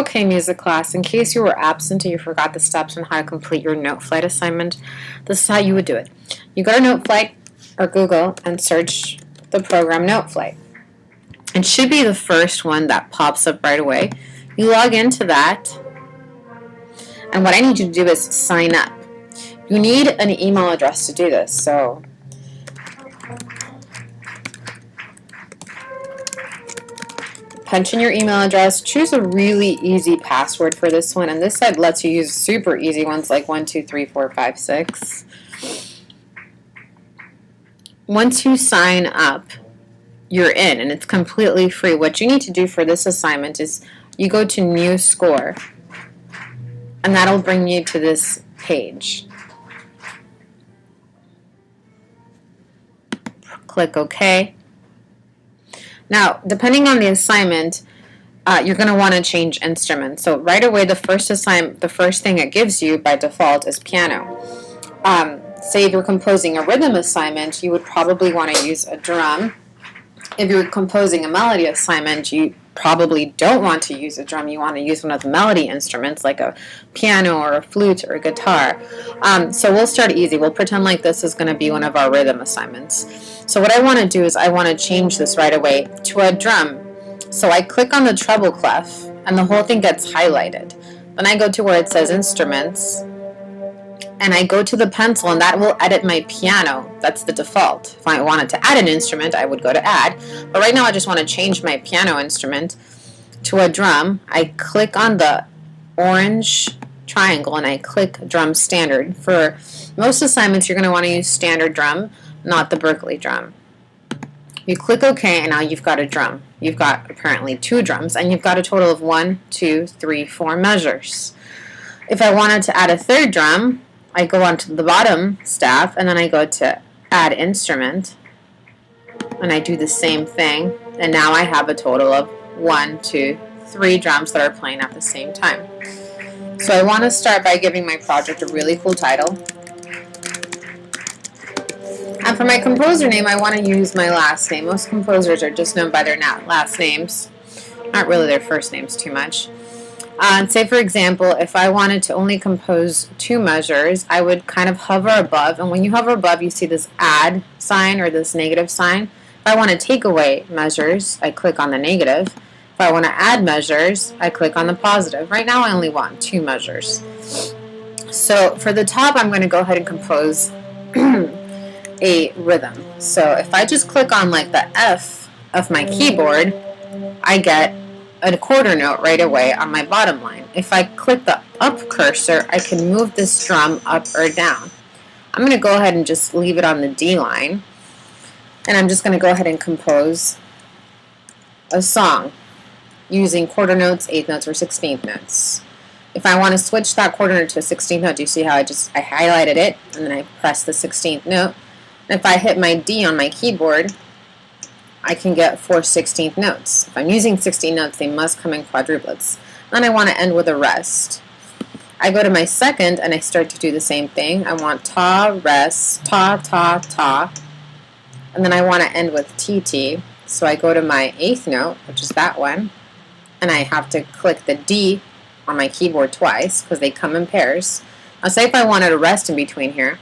Okay, music class, in case you were absent and you forgot the steps on how to complete your noteflight assignment, this is how you would do it. You go to noteflight or Google and search the program noteflight. It should be the first one that pops up right away. You log into that, and what I need you to do is sign up. You need an email address to do this, so punch in your email address, choose a really easy password for this one, and this site lets you use super easy ones like 1, 2, 3, 4, 5, 6. Once you sign up, you're in, and it's completely free. What you need to do for this assignment is you go to New Score, and that'll bring you to this page. Click OK. Now, depending on the assignment, you're going to want to change instruments. So right away, the first thing it gives you by default is piano. Say if you're composing a rhythm assignment, you would probably want to use a drum. If you're composing a melody assignment, you probably don't want to use a drum. You want to use one of the melody instruments like a piano or a flute or a guitar. So we'll start easy. We'll pretend like this is going to be one of our rhythm assignments. So what I want to do is I want to change this right away to a drum. So I click on the treble clef and the whole thing gets highlighted. Then I go to where it says instruments and I go to the pencil, and that will edit my piano. That's the default. If I wanted to add an instrument, I would go to add. But right now I just want to change my piano instrument to a drum. I click on the orange triangle and I click drum standard. For most assignments, you're going to want to use standard drum, not the Berkeley drum. You click OK, and now you've got a drum. You've got apparently 2 drums, and you've got a total of 1, 2, 3, 4 measures. If I wanted to add a third drum, I go onto the bottom staff, and then I go to Add Instrument, and I do the same thing, and now I have a total of 1, 2, 3 drums that are playing at the same time. So I want to start by giving my project a really cool title. And for my composer name, I want to use my last name. Most composers are just known by their last names, not really their first names too much. Say, for example, if I wanted to only compose 2 measures, I would kind of hover above, and when you hover above, you see this add sign or this negative sign. If I want to take away measures, I click on the negative. If I want to add measures, I click on the positive. Right now, I only want 2 measures. So for the top, I'm going to go ahead and compose a rhythm. So if I just click on like the F of my keyboard, I get a quarter note right away on my bottom line. If I click the up cursor, I can move this drum up or down. I'm going to go ahead and just leave it on the D line, and I'm just going to go ahead and compose a song using quarter notes, eighth notes, or 16th notes. If I want to switch that quarter note to a 16th note, do you see how I highlighted it and then I press the 16th note? And if I hit my D on my keyboard, I can get 4 16th notes. If I'm using 16 notes, they must come in quadruplets. Then I want to end with a rest. I go to my second and I start to do the same thing. I want ta, rest, ta, ta, ta. And then I want to end with TT. So I go to my 8th note, which is that one, and I have to click the D on my keyboard twice because they come in pairs. Now say if I wanted a rest in between here,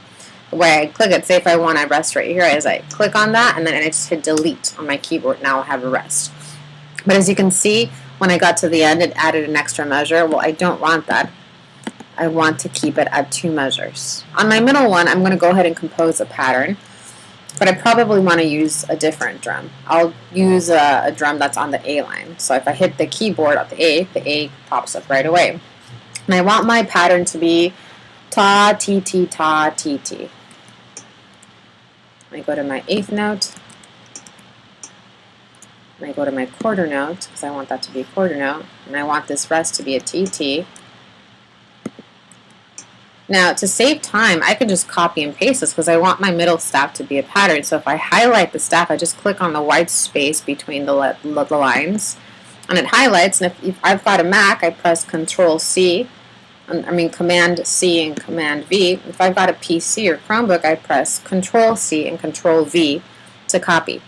the way I click it, say if I want to rest right here, is I click on that and then I just hit delete on my keyboard. Now I have a rest. But as you can see, when I got to the end, it added an extra measure. Well, I don't want that. I want to keep it at 2 measures. On my middle one, I'm going to go ahead and compose a pattern, but I probably want to use a different drum. I'll use a drum that's on the A line. So if I hit the keyboard at the A pops up right away. And I want my pattern to be ta, ti, ti, ta, ti, ti. I go to my 8th note, and I go to my quarter note, because I want that to be a quarter note, and I want this rest to be a TT. Now, to save time, I can just copy and paste this, because I want my middle staff to be a pattern. So if I highlight the staff, I just click on the white space between the lines, and it highlights, and if I've got a Mac, I press Control-C, Command-C and Command-V. If I've got a PC or Chromebook, I press Control-C and Control-V to copy.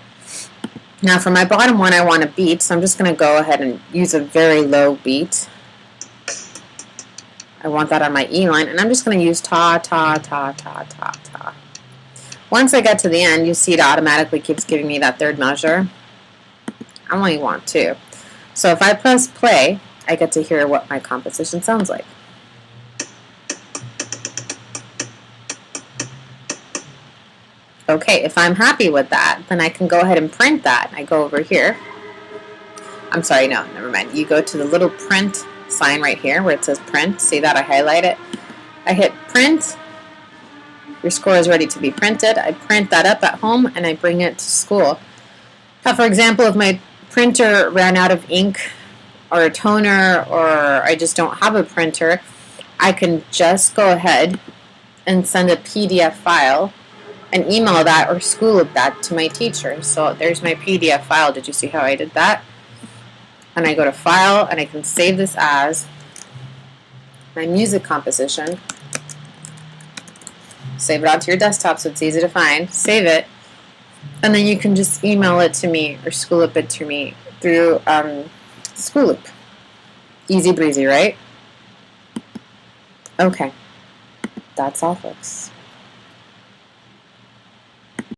Now for my bottom one, I want a beat, so I'm just going to go ahead and use a very low beat. I want that on my E line, and I'm just going to use ta, ta, ta, ta, ta, ta. Once I get to the end, you see it automatically keeps giving me that third measure. I only want 2. So if I press play, I get to hear what my composition sounds like. Okay, if I'm happy with that, then I can go ahead and print that. I go over here. I'm sorry, no, never mind. You go to the little print sign right here where it says print. See that? I highlight it. I hit print. Your score is ready to be printed. I print that up at home and I bring it to school. Now, for example, if my printer ran out of ink or a toner, or I just don't have a printer, I can just go ahead and send a PDF file and email that or school of that to my teacher. So there's my PDF file. Did you see how I did that? And I go to File, and I can save this as my music composition. Save it onto your desktop so it's easy to find. Save it, and then you can just email it to me or school it to me through School Loop. Easy breezy, right? Okay, that's all, folks.